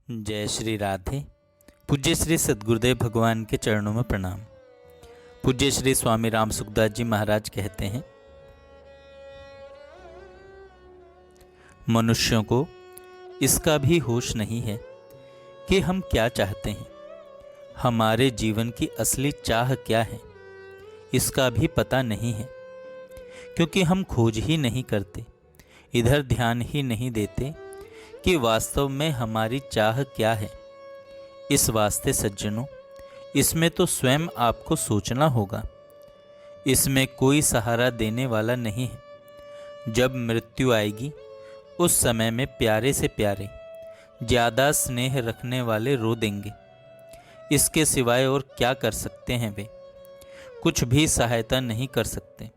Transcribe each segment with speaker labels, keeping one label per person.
Speaker 1: जय श्री राधे। पूज्य श्री सद्गुरुदेव भगवान के चरणों में प्रणाम। पूज्य श्री स्वामी राम सुखदास जी महाराज कहते हैं, मनुष्यों को इसका भी होश नहीं है कि हम क्या चाहते हैं। हमारे जीवन की असली चाह क्या है, इसका भी पता नहीं है, क्योंकि हम खोज ही नहीं करते, इधर ध्यान ही नहीं देते कि वास्तव में हमारी चाह क्या है। इस वास्ते सज्जनों, इसमें तो स्वयं आपको सोचना होगा। इसमें कोई सहारा देने वाला नहीं है। जब मृत्यु आएगी उस समय में प्यारे से प्यारे, ज़्यादा स्नेह रखने वाले रो देंगे। इसके सिवाय और क्या कर सकते हैं वे? कुछ भी सहायता नहीं कर सकते।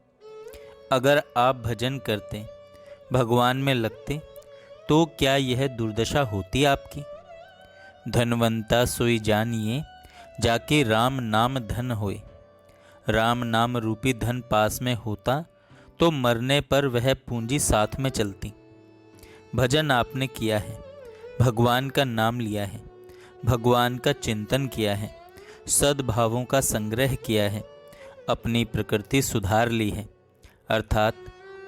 Speaker 1: अगर आप भजन करते, भगवान में लगते, तो क्या यह दुर्दशा होती आपकी? धनवंता सोई जानिए, जाके राम नाम धन होए। राम नाम रूपी धन पास में होता तो मरने पर वह पूंजी साथ में चलती। भजन आपने किया है, भगवान का नाम लिया है, भगवान का चिंतन किया है, सद्भावों का संग्रह किया है, अपनी प्रकृति सुधार ली है, अर्थात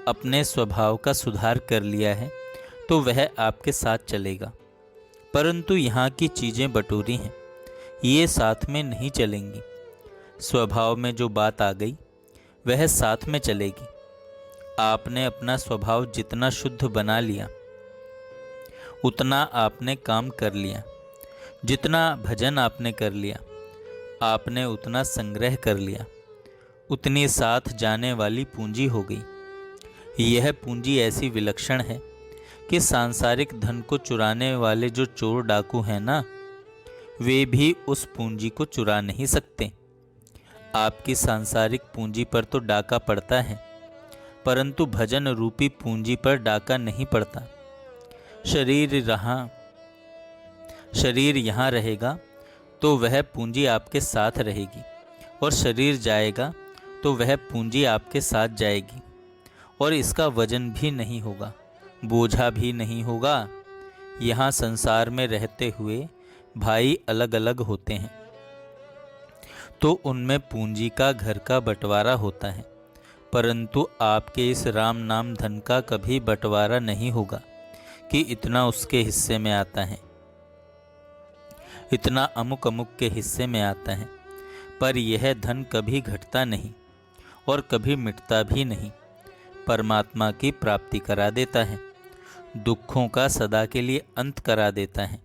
Speaker 1: अपने स्वभाव का सुधार कर लिया है, तो वह आपके साथ चलेगा। परंतु यहाँ की चीज़ें बटोरी हैं, ये साथ में नहीं चलेंगी। स्वभाव में जो बात आ गई वह साथ में चलेगी। आपने अपना स्वभाव जितना शुद्ध बना लिया, उतना आपने काम कर लिया। जितना भजन आपने कर लिया, आपने उतना संग्रह कर लिया, उतनी साथ जाने वाली पूंजी हो गई। यह पूंजी ऐसी विलक्षण है कि सांसारिक धन को चुराने वाले जो चोर डाकू हैं ना, वे भी उस पूंजी को चुरा नहीं सकते। आपकी सांसारिक पूंजी पर तो डाका पड़ता है, परंतु भजन रूपी पूंजी पर डाका नहीं पड़ता। शरीर यहाँ रहेगा तो वह पूंजी आपके साथ रहेगी, और शरीर जाएगा तो वह पूंजी आपके साथ जाएगी, और इसका वजन भी नहीं होगा, बोझा भी नहीं होगा। यहाँ संसार में रहते हुए भाई अलग अलग होते हैं, तो उनमें पूंजी का घर का बंटवारा होता है, परंतु आपके इस राम नाम धन का कभी बंटवारा नहीं होगा कि इतना उसके हिस्से में आता है, इतना अमुक अमुक के हिस्से में आता है। पर यह धन कभी घटता नहीं और कभी मिटता भी नहीं। परमात्मा की प्राप्ति करा देता है, दुखों का सदा के लिए अंत करा देता है,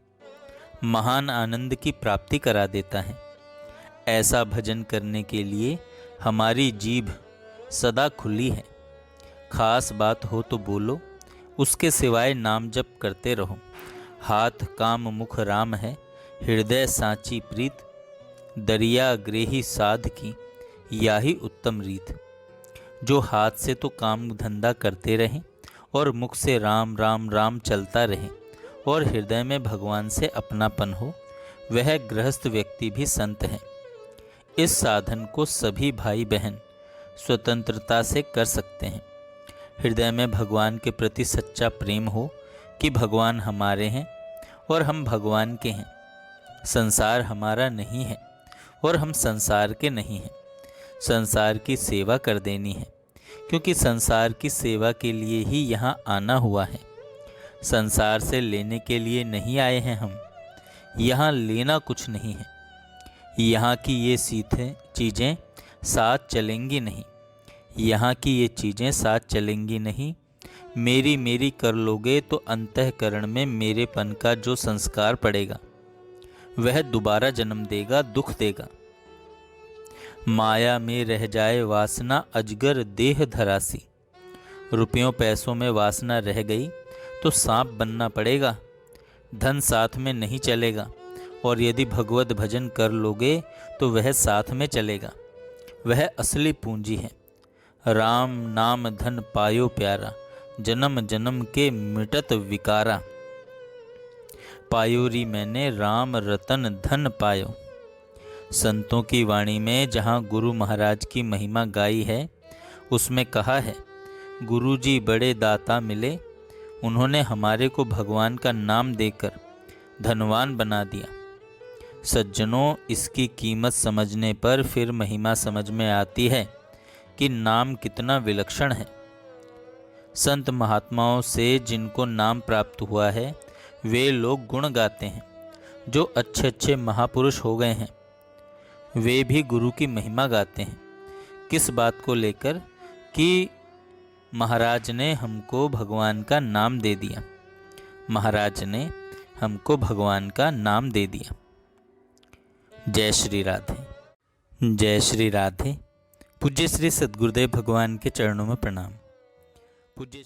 Speaker 1: महान आनंद की प्राप्ति करा देता है। ऐसा भजन करने के लिए हमारी जीभ सदा खुली है। खास बात हो तो बोलो, उसके सिवाय नाम जप करते रहो। हाथ काम मुख राम है, हृदय सांची प्रीत। दरिया ग्रेही साध की, याही उत्तम रीत। जो हाथ से तो काम धंधा करते रहें और मुख से राम राम राम चलता रहे, और हृदय में भगवान से अपनापन हो, वह गृहस्थ व्यक्ति भी संत है। इस साधन को सभी भाई बहन स्वतंत्रता से कर सकते हैं। हृदय में भगवान के प्रति सच्चा प्रेम हो कि भगवान हमारे हैं और हम भगवान के हैं। संसार हमारा नहीं है और हम संसार के नहीं हैं। संसार की सेवा कर देनी है, क्योंकि संसार की सेवा के लिए ही यहाँ आना हुआ है। संसार से लेने के लिए नहीं आए हैं हम। यहाँ लेना कुछ नहीं है। यहाँ की ये चीज़ें साथ चलेंगी नहीं। यहाँ की ये चीज़ें साथ चलेंगी नहीं। मेरी मेरी कर लोगे तो अंतःकरण में मेरेपन का जो संस्कार पड़ेगा, वह दोबारा जन्म देगा, दुख देगा। माया में रह जाए वासना, अजगर देह धरासी। रुपयों पैसों में वासना रह गई तो सांप बनना पड़ेगा, धन साथ में नहीं चलेगा। और यदि भगवत भजन कर लोगे तो वह साथ में चलेगा। वह असली पूंजी है। राम नाम धन पायो प्यारा, जन्म जन्म के मिटत विकारा। पायो री मैंने राम रतन धन पायो। संतों की वाणी में जहाँ गुरु महाराज की महिमा गाई है, उसमें कहा है, गुरुजी बड़े दाता मिले, उन्होंने हमारे को भगवान का नाम देकर धनवान बना दिया। सज्जनों, इसकी कीमत समझने पर फिर महिमा समझ में आती है कि नाम कितना विलक्षण है। संत महात्माओं से जिनको नाम प्राप्त हुआ है वे लोग गुण गाते हैं। जो अच्छे अच्छे महापुरुष हो गए हैं वे भी गुरु की महिमा गाते हैं। किस बात को लेकर? कि महाराज ने हमको भगवान का नाम दे दिया। महाराज ने हमको भगवान का नाम दे दिया। जय श्री राधे। जय श्री राधे। पूज्य श्री सद्गुरुदेव भगवान के चरणों में प्रणाम। पूज्य